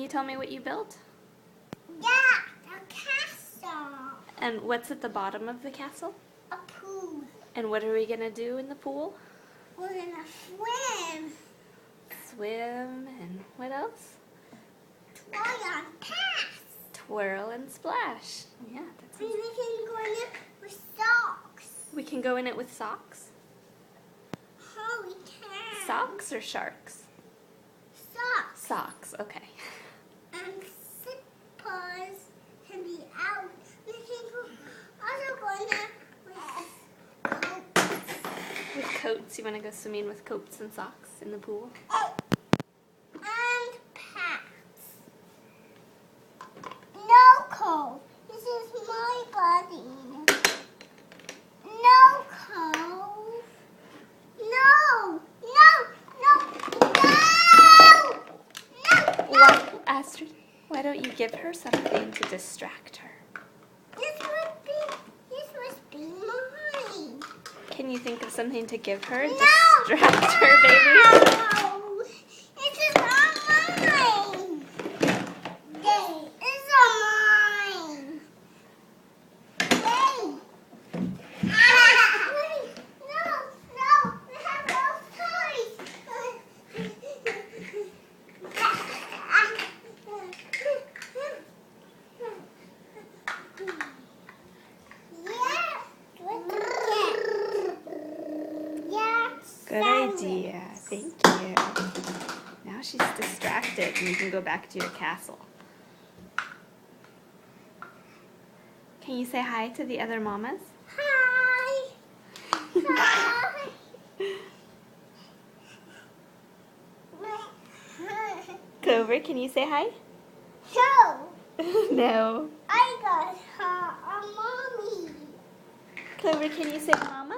you tell me what you built? Yeah, a castle. And what's at the bottom of the castle? A pool. And what are we going to do in the pool? We're gonna swim. Swim and what else? Fly on pass. Twirl and splash. Yeah, that's And it. we can go in it with socks. We can go in it with socks? Oh, we can. Socks or sharks? Socks. Socks, okay. And slippers can be out. We can go, also go in there with coats. With coats, you want to go swimming with coats and socks in the pool? And pants. No coat. This is my body. No coat. No. Well, Astrid, why don't you give her something to distract her? This must be mine. Can you think of something to give her? No. Distract her, baby. No. This is not mine. This is mine. Hey. No, we have no toys. Good idea. Thank you. Now she's distracted and you can go back to your castle. Can you say hi to the other mamas? Hi. Hi. Clover, can you say hi? So, No. I got her a mommy. Clover, can you say mama?